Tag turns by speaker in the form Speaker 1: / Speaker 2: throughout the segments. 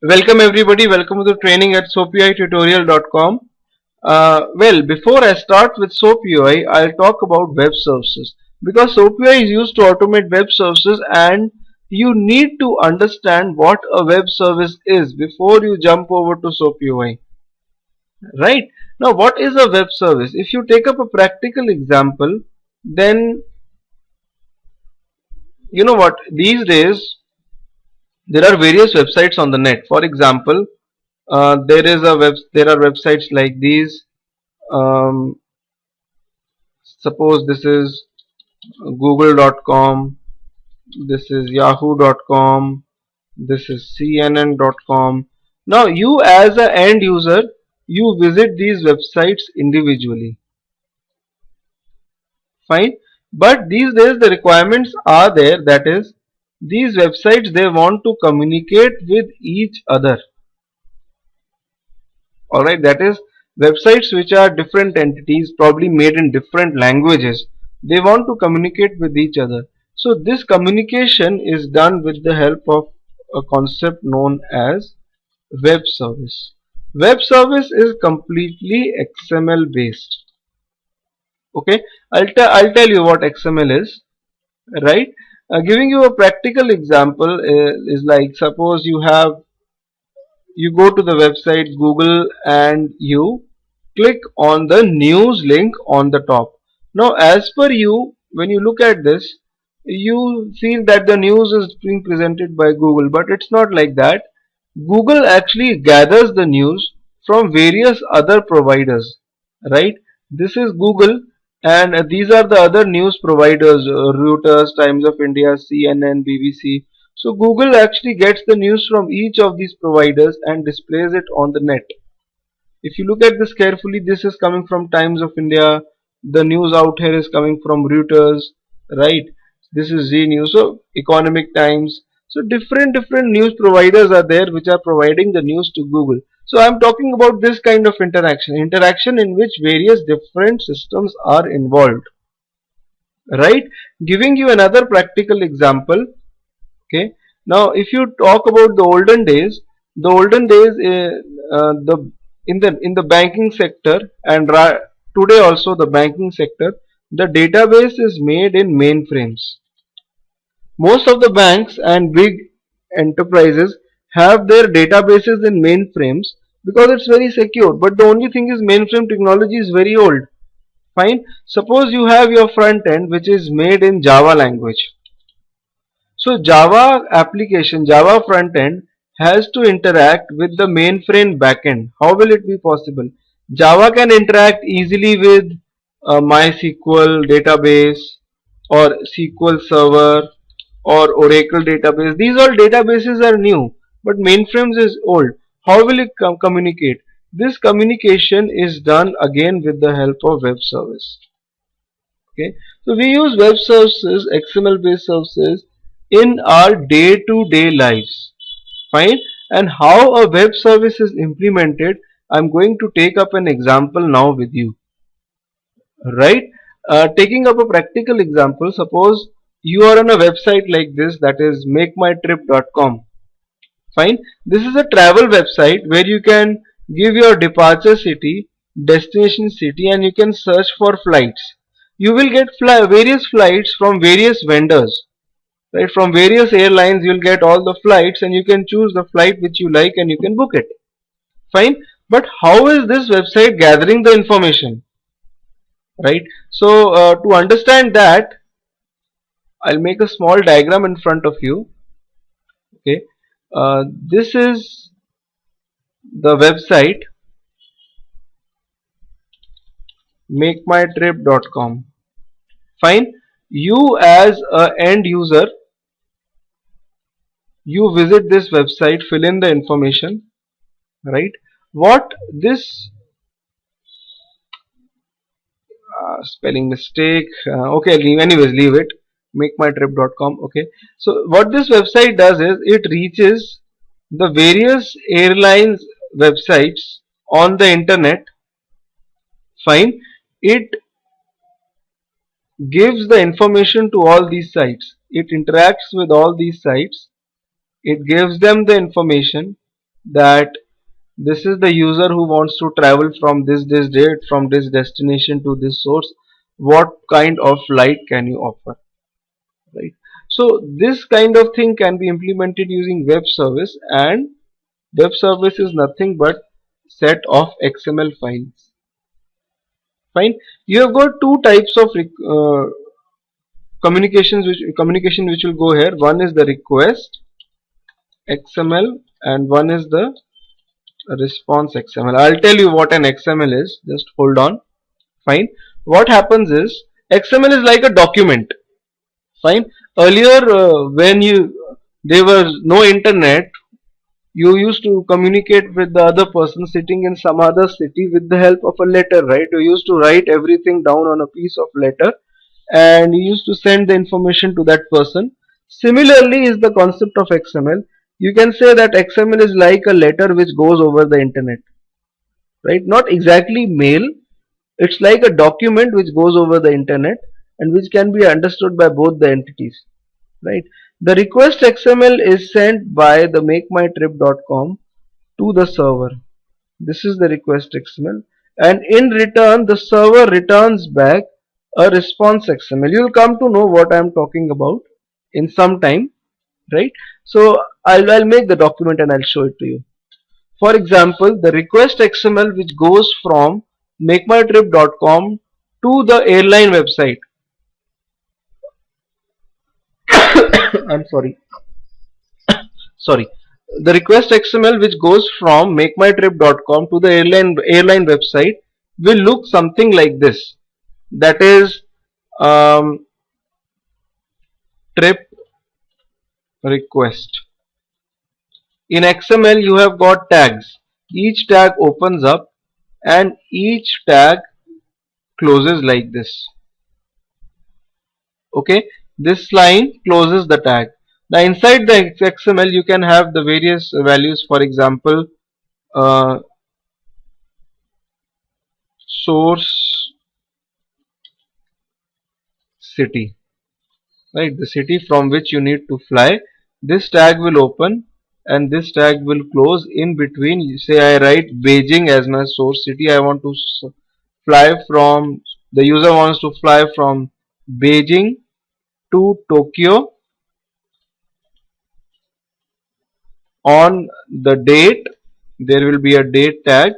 Speaker 1: Welcome everybody, welcome to the training at soapui.tutorial.com. Before I start with SoapUI, I'll talk about web services because SoapUI is used to automate web services and you need to understand what a web service is before you jump over to SoapUI. Right? Now, what is a web service? If you take up a practical example, then you know what? These days, there are various websites on the net. For example, there are websites like these. um, Suppose this is google.com, this is yahoo.com, this is cnn.com. Now you as an end user, you visit these websites individually, fine, but these days the requirements are there, that is these websites, they want to communicate with each other. Alright, that is websites which are different entities, probably made in different languages, they want to communicate with each other. So this communication is done with the help of a concept known as web service. Web service is completely XML based. Okay, I'll tell you what XML is, right? Giving you a practical example is like, suppose you go to the website Google and you click on the news link on the top. Now as per you, when you look at this, you feel that the news is being presented by Google, but it's not like that. Google actually gathers the news from various other providers, right? This is Google, and these are the other news providers, Reuters, Times of India, CNN, BBC. So Google actually gets the news from each of these providers and displays it on the net. If you look at this carefully, this is coming from Times of India, the news out here is coming from Reuters, right? This is Z News, so Economic Times. So different news providers are there which are providing the news to Google. So I'm talking about this kind of interaction in which various different systems are involved, right? Giving you another practical example. Okay, now if you talk about the olden days, the in the banking sector, and today also the banking sector, the database is made in mainframes. Most of the banks and big enterprises have their databases in mainframes because it's very secure, but the only thing is mainframe technology is very old. Fine, suppose you have your front end which is made in Java language. So Java application, Java front end has to interact with the mainframe backend. How will it be possible? Java can interact easily with MySQL database or SQL Server or Oracle database. These all databases are new, but mainframes is old. How will it communicate? This communication is done again with the help of web service. Okay, so we use web services, XML based services in our day-to-day lives. Fine, and how a web service is implemented, I'm going to take up an example now with you, right? Taking up a practical example, suppose you are on a website like this, that is makemytrip.com. Fine, this is a travel website where you can give your departure city, destination city, and you can search for flights. You will get various flights from various vendors, right? From various airlines you'll get all the flights and you can choose the flight which you like and you can book it. Fine, but how is this website gathering the information, right? So to understand that, I'll make a small diagram in front of you. Okay, this is the website makemytrip.com. Fine, you as a end user, you visit this website, fill in the information, right? What this spelling mistake, okay, anyways, leave it, makemytrip.com. okay, so what this website does is it reaches the various airlines websites on the internet. Fine, it gives the information to all these sites, it interacts with all these sites, it gives them the information, that this is the user who wants to travel from this date, from this destination to this source. What kind of flight can you offer, right? So this kind of thing can be implemented using web service, and web service is nothing but set of XML files. Fine. You have got two types of communication which will go here. One is the request XML and one is the response XML. I'll tell you what an XML is. Just hold on. Fine. What happens is XML is like a document. Fine. Earlier, when there was no internet, you used to communicate with the other person sitting in some other city with the help of a letter, right? You used to write everything down on a piece of letter and you used to send the information to that person. Similarly is the concept of XML. You can say that XML is like a letter which goes over the internet, right? Not exactly mail. It's like a document which goes over the internet and which can be understood by both the entities, right? The request XML is sent by the makemytrip.com to the server. This is the request XML, and in return the server returns back a response XML. You will come to know what I am talking about in some time, right? So I'll make the document and I'll show it to you. For example, the request XML which goes from makemytrip.com to the airline website. I'm sorry. The request XML which goes from makemytrip.com to the airline website will look something like this. That is trip request. In XML you have got tags. Each tag opens up and each tag closes like this. Okay, this line closes the tag. Now inside the XML you can have the various values. For example, source city, right? The city from which you need to fly. This tag will open and this tag will close. In between, say I write Beijing as my source city. I want to fly from, the user wants to fly from Beijing to Tokyo on the date. There will be a date tag,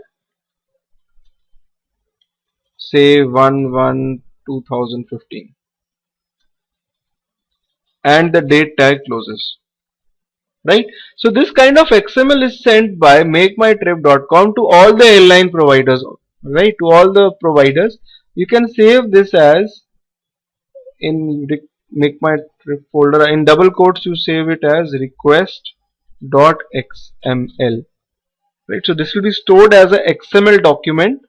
Speaker 1: say 1/1/2015, and the date tag closes, right? So this kind of XML is sent by makemytrip.com to all the airline providers, right? To all the providers. You can save this as in make my trip folder. In double quotes you save it as request.xml, right? So this will be stored as a XML document.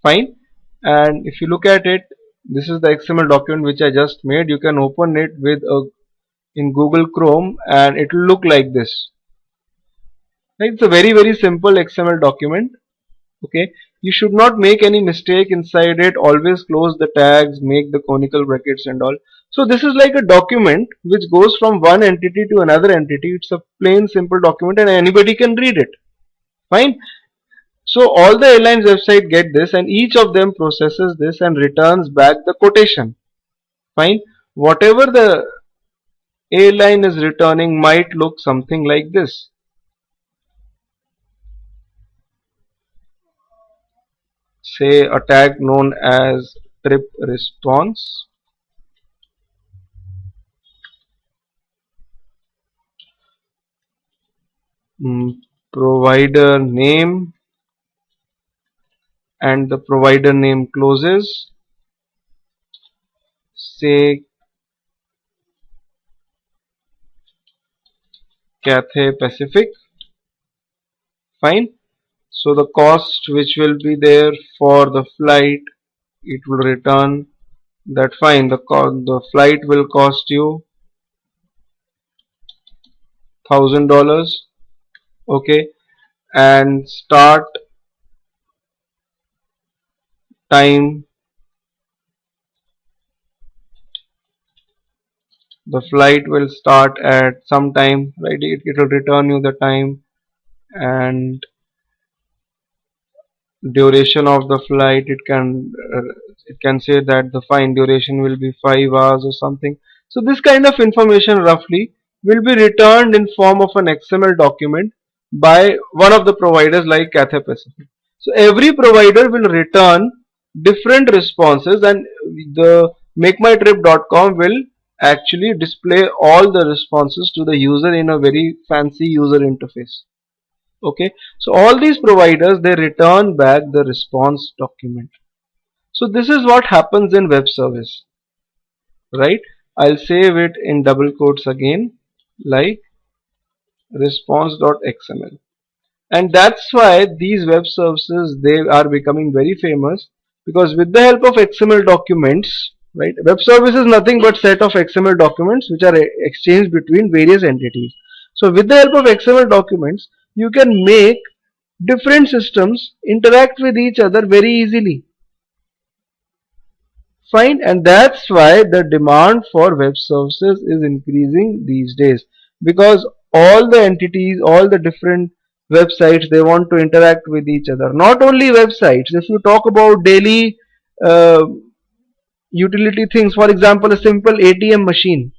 Speaker 1: Fine. And if you look at it, this is the XML document which I just made. You can open it with in Google Chrome and it will look like this, right? It's a very simple XML document. Okay, you should not make any mistake inside it. Always close the tags, make the conical brackets and all. So this is like a document which goes from one entity to another entity. It's a plain simple document and anybody can read it. Fine. So all the airlines website get this and each of them processes this and returns back the quotation. Fine. Whatever the airline is returning might look something like this. Say a tag known as trip response, provider name, and the provider name closes, say Cathay Pacific. Fine. So the cost which will be there for the flight, it will return that. Fine, the flight will cost you $1,000. Okay, and start time, the flight will start at some time, right? It will return you the time. and duration of the flight. It can say that the fine duration will be 5 hours or something. So this kind of information roughly will be returned in form of an XML document by one of the providers like Cathay Pacific. So every provider will return different responses, and the makemytrip.com will actually display all the responses to the user in a very fancy user interface. Okay, so all these providers, they return back the response document. So this is what happens in web service, right? I'll save it in double quotes again, like response.xml. And that's why these web services, they are becoming very famous, because with the help of XML documents, right, web service is nothing but set of XML documents which are exchanged between various entities. So with the help of XML documents, you can make different systems interact with each other very easily. Fine, and that's why the demand for web services is increasing these days, because all the entities, all the different websites, they want to interact with each other. Not only websites, if you talk about daily uh, utility things, for example, a simple ATM machine.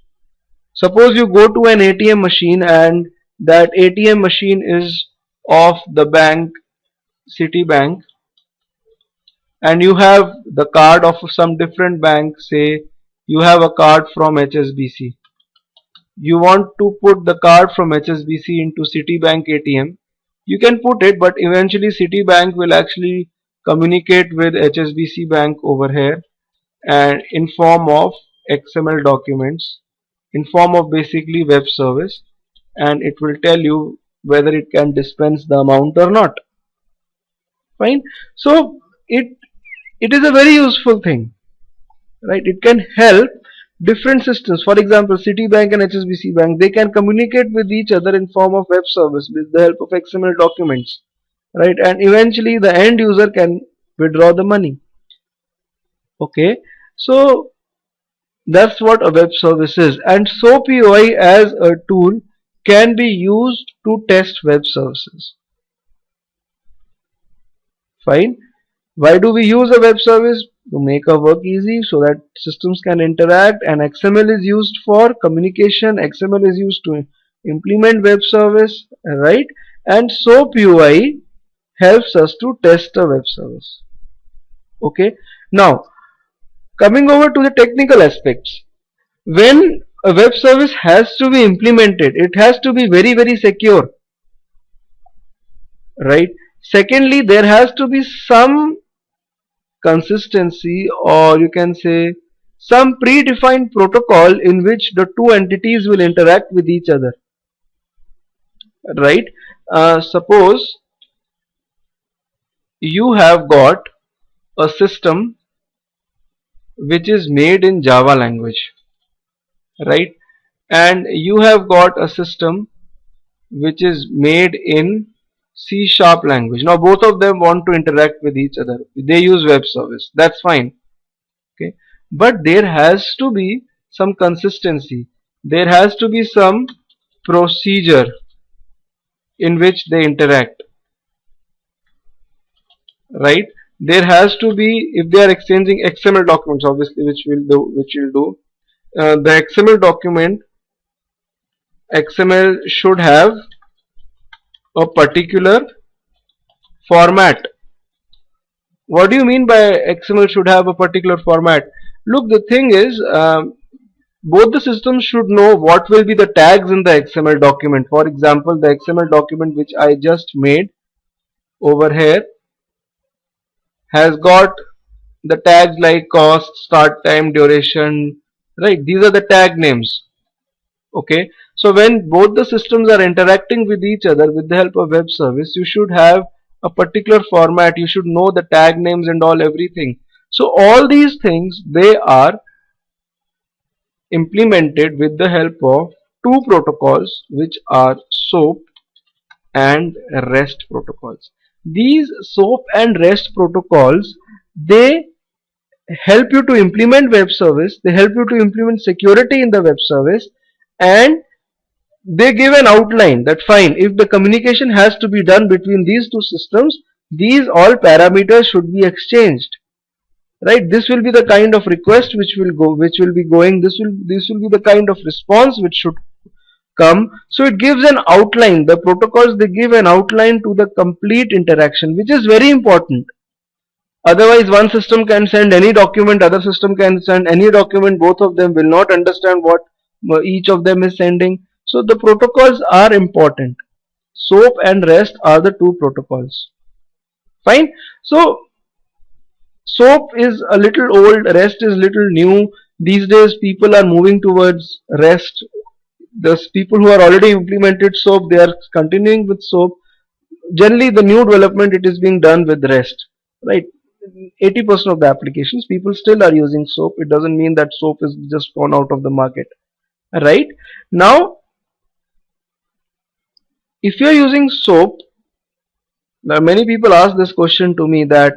Speaker 1: Suppose you go to an ATM machine and that ATM machine is of the bank Citibank, and you have the card of some different bank. Say you have a card from HSBC, you want to put the card from HSBC into Citibank ATM, you can put it, but eventually Citibank will actually communicate with HSBC bank over here, and in form of XML documents, in form of basically web service, and it will tell you whether it can dispense the amount or not. Fine. So it is a very useful thing, right? It can help different systems. For example, Citibank and HSBC Bank, they can communicate with each other in form of web service with the help of XML documents, right? And eventually the end user can withdraw the money. Okay, so that's what a web service is. And SOAP-UI as a tool can be used to test web services. Fine. Why do we use a web service? To make our work easy so that systems can interact, and XML is used for communication, XML is used to implement web service, right? And SOAP UI helps us to test a web service. Okay, now coming over to the technical aspects. When a web service has to be implemented, it has to be very, very secure, right? Secondly, there has to be some consistency, or you can say some predefined protocol in which the two entities will interact with each other, right? Suppose you have got a system which is made in Java language, right? And you have got a system which is made in C# language. Now both of them want to interact with each other, they use web service, that's fine. Okay, but there has to be some consistency, there has to be some procedure in which they interact, right? There has to be, if they are exchanging XML documents, obviously, which will do, the XML document, XML should have a particular format. What do you mean by XML should have a particular format? Look, the thing is, both the systems should know what will be the tags in the XML document. For example, the XML document which I just made over here has got the tags like cost, start time, duration, right? These are the tag names. Okay, so when both the systems are interacting with each other with the help of web service, you should have a particular format, you should know the tag names and all, everything. So all these things, they are implemented with the help of two protocols, which are SOAP and REST protocols. These SOAP and REST protocols, they help you to implement web service, they help you to implement security in the web service, and they give an outline that fine, if the communication has to be done between these two systems, these all parameters should be exchanged, right? This will be the kind of request which will be going, this will be the kind of response which should come. So it gives an outline. The protocols, they give an outline to the complete interaction, which is very important. Otherwise, one system can send any document, other system can send any document, both of them will not understand what each of them is sending. So the protocols are important. SOAP and REST are the two protocols. Fine. So SOAP is a little old, REST is little new. These days people are moving towards REST. The people who are already implemented SOAP, they are continuing with SOAP. Generally the new development, it is being done with REST, right? 80% of the applications people still are using SOAP. It doesn't mean that SOAP is just gone out of the market, right? Now if you are using SOAP, now many people ask this question to me that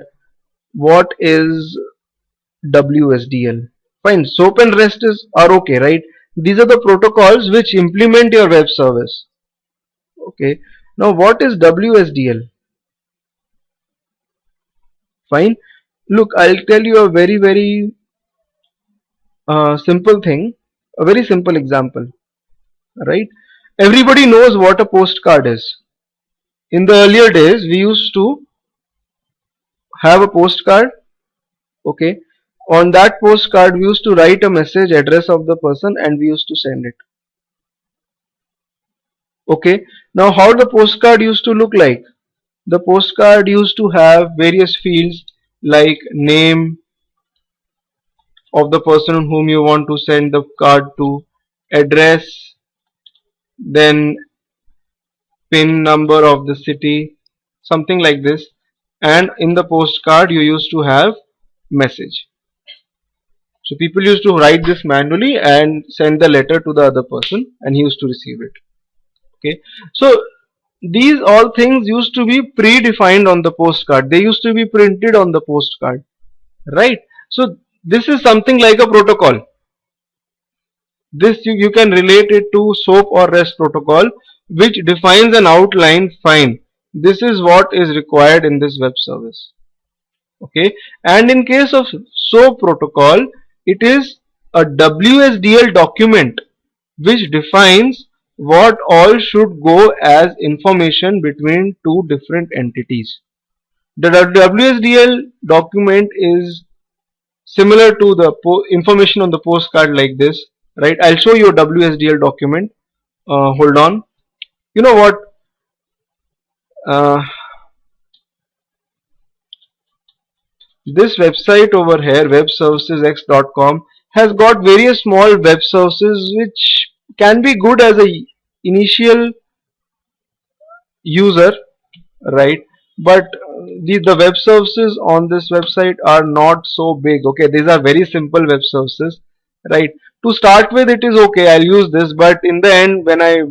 Speaker 1: what is WSDL? Fine, SOAP and REST are okay, right? These are the protocols which implement your web service. Okay, now what is WSDL? Fine, look, I'll tell you a very simple thing, a very simple example, right? Everybody knows what a postcard is. In the earlier days, we used to have a postcard. Okay, on that postcard we used to write a message, address of the person, and we used to send it. Okay, now how the postcard used to look like? The postcard used to have various fields like name of the person whom you want to send the card to, address, then pin number of the city, something like this, and in the postcard you used to have message. So people used to write this manually and send the letter to the other person, and he used to receive it. Okay, so these all things used to be predefined on the postcard. They used to be printed on the postcard, right? So this is something like a protocol. This you can relate it to SOAP or REST protocol, which defines an outline. Fine, this is what is required in this web service. Okay, and in case of SOAP protocol, it is a WSDL document which defines what all should go as information between two different entities. The WSDL document is similar to the information on the postcard like this, right? I'll show you a WSDL document. Hold on. You know what? This website over here, webservicesx.com, has got various small web services which can be good as a initial user, right? But the web services on this website are not so big. Okay, these are very simple web services, right? To start with, it is okay, I'll use this, but in the end, when I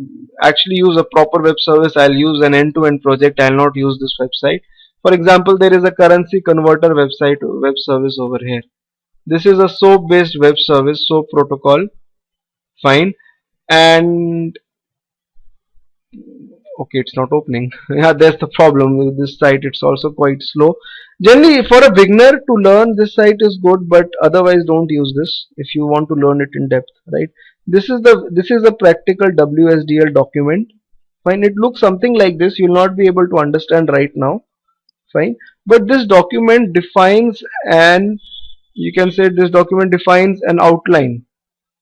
Speaker 1: actually use a proper web service, I'll use an end-to-end project. I'll not use this website. For example, there is a currency converter web service over here. This is a SOAP based web service, SOAP protocol. Fine. And okay, it's not opening. Yeah, that's the problem with this site. It's also quite slow. Generally, for a beginner to learn, this site is good, but otherwise don't use this if you want to learn it in depth, right? This is the practical WSDL document. Fine, it looks something like this. You'll not be able to understand right now. Fine, but this document defines an, you can say this document defines an outline,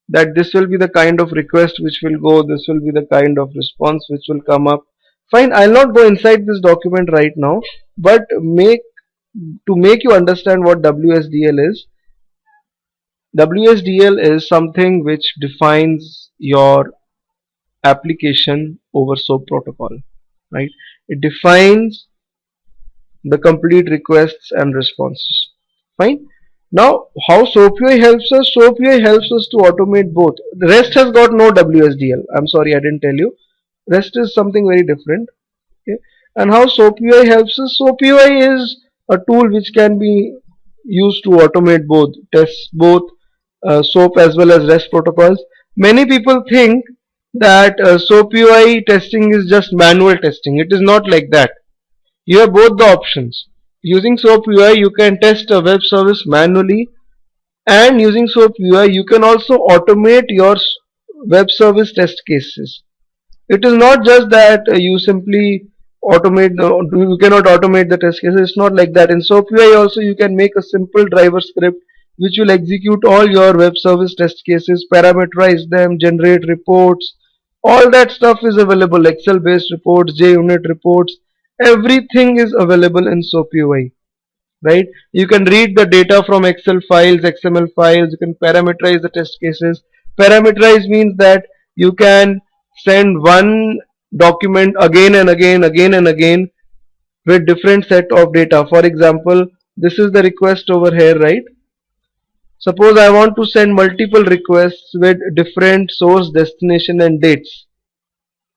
Speaker 1: that this will be the kind of request which will go, this will be the kind of response which will come up. Fine, I'll not go inside this document right now, but to make you understand what WSDL is. WSDL is something which defines your application over SOAP protocol, right? It defines the complete requests and responses. Fine. Now, how SOAP UI helps us? SOAP UI helps us to automate both. The REST has got no WSDL. I'm sorry, I didn't tell you. REST is something very different. Okay. And how SOAP UI helps us? SOAP UI is a tool which can be used to automate both, test both SOAP as well as REST protocols. Many people think that SOAP UI testing is just manual testing. It is not like that. You have both the options. Using SOAP UI you can test a web service manually, and using SOAP UI you can also automate your web service test cases. It is not just that you simply you cannot automate the test cases. It's not like that. In SOAP UI also you can make a simple driver script which will execute all your web service test cases, parameterize them, generate reports. All that stuff is available. Excel based reports, JUnit reports, everything is available in SOAP UI. Right? You can read the data from Excel files, XML files. You can parameterize the test cases. Parameterize means that you can send one document again and again with different set of data. For example, this is the request over here, right? Suppose I want to send multiple requests with different source, destination and dates,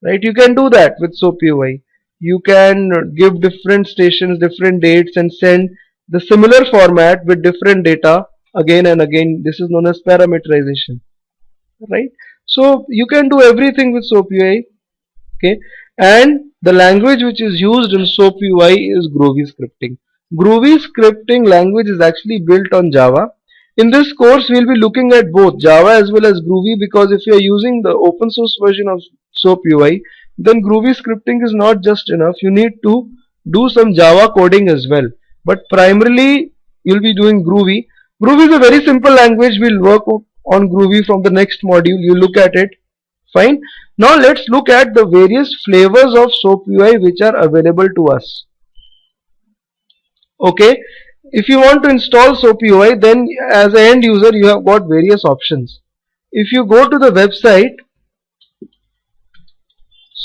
Speaker 1: right? You can do that with SOAP UI. You can give different stations, different dates and send the similar format with different data again and again. This is known as parameterization, right? So you can do everything with SOAP UI. Okay, and the language which is used in SOAP UI is Groovy scripting. Groovy scripting language is actually built on Java. In this course we'll be looking at both Java as well as Groovy, because if you are using the open source version of SOAP UI, then Groovy scripting is not just enough. You need to do some Java coding as well, but primarily you'll be doing Groovy. Groovy is a very simple language. We'll work on Groovy from the next module. You look at it. Fine. Now let's look at the various flavors of SOAP UI which are available to us. Okay. If you want to install SOAP UI, then as an end user you have got various options. If you go to the website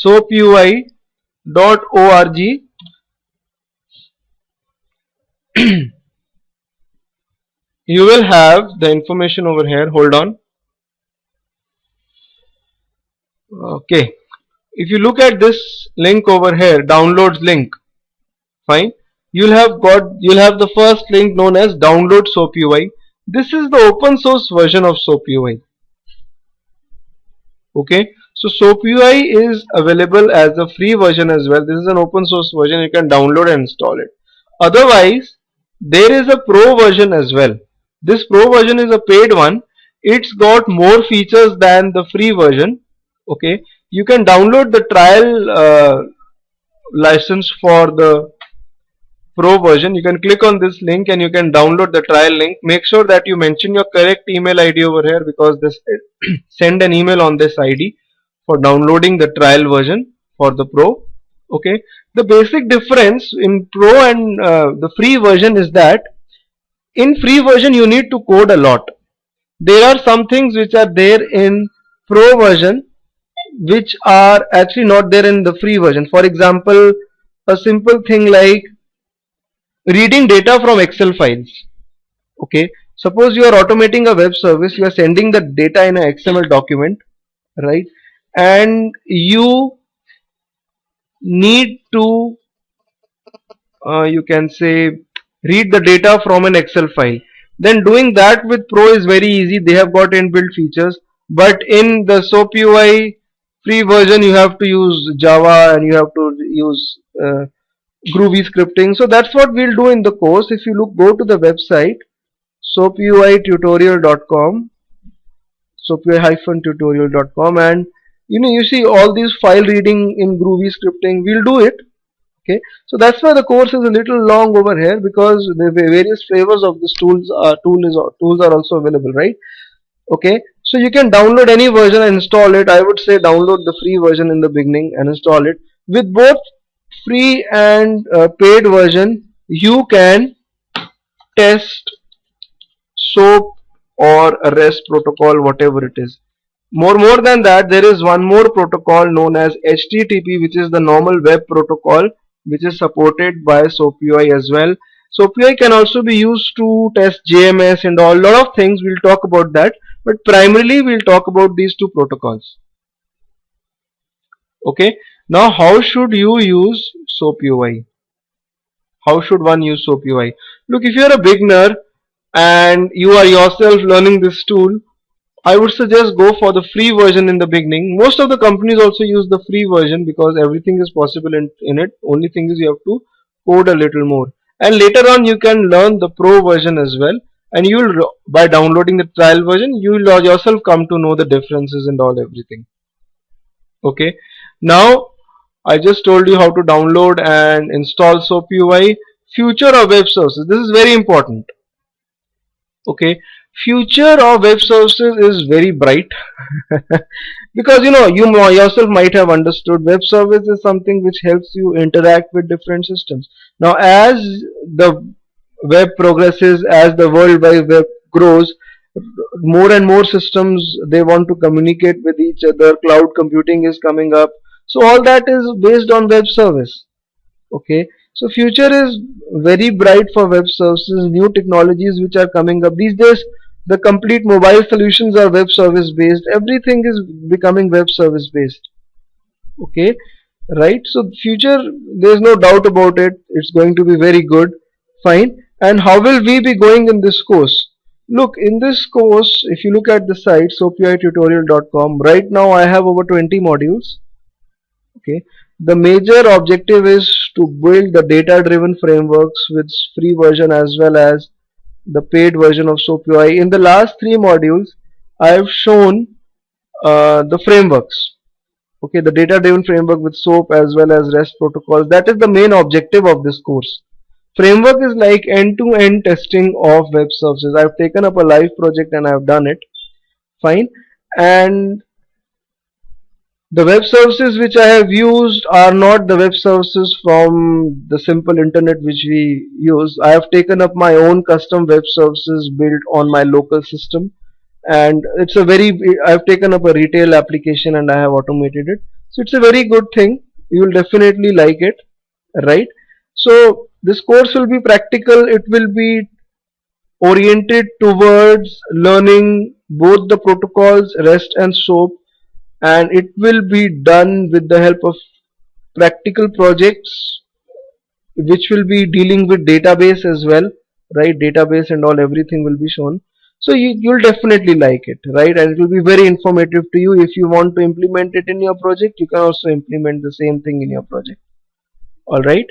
Speaker 1: soapui.org, you will have the information over here. Hold on. Okay, if you look at this link over here, downloads link, fine, you'll have the first link known as download SOAP UI. This is the open source version of SOAP UI. Okay, so SOAP UI is available as a free version as well. This is an open source version. You can download and install it. Otherwise, there is a pro version as well. This pro version is a paid one. It's got more features than the free version. Okay, you can download the trial license for the pro version. You can click on this link and you can download the trial link. Make sure that you mention your correct email ID over here, because this send an email on this ID for downloading the trial version for the pro. Okay, the basic difference in pro and the free version is that in free version you need to code a lot. There are some things which are there in pro version which are actually not there in the free version. For example, a simple thing like reading data from Excel files. Okay, suppose you are automating a web service, you are sending the data in an XML document, right, and you need to you can say read the data from an Excel file. Then doing that with Pro is very easy. They have got inbuilt features, but in the SOAP UI free version you have to use Java and you have to use Groovy scripting. So that's what we'll do in the course. If you go to the website soapuitutorial.com, soapui-tutorial.com, and you see all these file reading in Groovy scripting. We'll do it. Okay, so that's why the course is a little long over here, because the various flavors of this tools are also available, right? Okay, so you can download any version and install it. I would say download the free version in the beginning and install it. With both free and paid version, you can test SOAP or a REST protocol, whatever it is. More than that, there is one more protocol known as HTTP, which is the normal web protocol, which is supported by SOAP UI as well. SOAP UI can also be used to test JMS and all lot of things. We'll talk about that, but primarily we'll talk about these two protocols. Okay, now how should you use SOAP UI? How should one use SOAP UI? Look, if you're a beginner and you are yourself learning this tool, I would suggest go for the free version in the beginning. Most of the companies also use the free version because everything is possible in it. Only thing is you have to code a little more. And later on you can learn the pro version as well. And you will, by downloading the trial version, you will yourself come to know the differences and all everything. Okay. Now I just told you how to download and install SOAP UI. Future of web services. This is very important. Okay, future of web services is very bright because you yourself might have understood web service is something which helps you interact with different systems. Now as the web progresses, as the world wide web grows, more and more systems, they want to communicate with each other. Cloud computing is coming up, so all that is based on web service. Okay, so future is very bright for web services. New technologies which are coming up these days, the complete mobile solutions are web service based. Everything is becoming web service based. Okay, right? So future, there's no doubt about it, it's going to be very good. Fine. And how will we be going in this course? Look, in this course, if you look at the site soapUItutorial.com, right now I have over 20 modules. Okay, the major objective is to build the data driven frameworks with free version as well as the paid version of SOAP UI. In the last three modules I have shown the frameworks. Okay, the data driven framework with SOAP as well as REST protocols. That is the main objective of this course. Framework is like end to end testing of web services. I've taken up a live project and I've done it. Fine. And the web services which I have used are not the web services from the simple internet which we use. I have taken up my own custom web services built on my local system, and I've taken up a retail application and I have automated it. So it's a very good thing. You will definitely like it, right? So this course will be practical. It will be oriented towards learning both the protocols REST and SOAP, and it will be done with the help of practical projects which will be dealing with database as well, right? Database and all, everything will be shown. So you'll definitely like it, right? And it will be very informative to you. If you want to implement it in your project, you can also implement the same thing in your project. All right.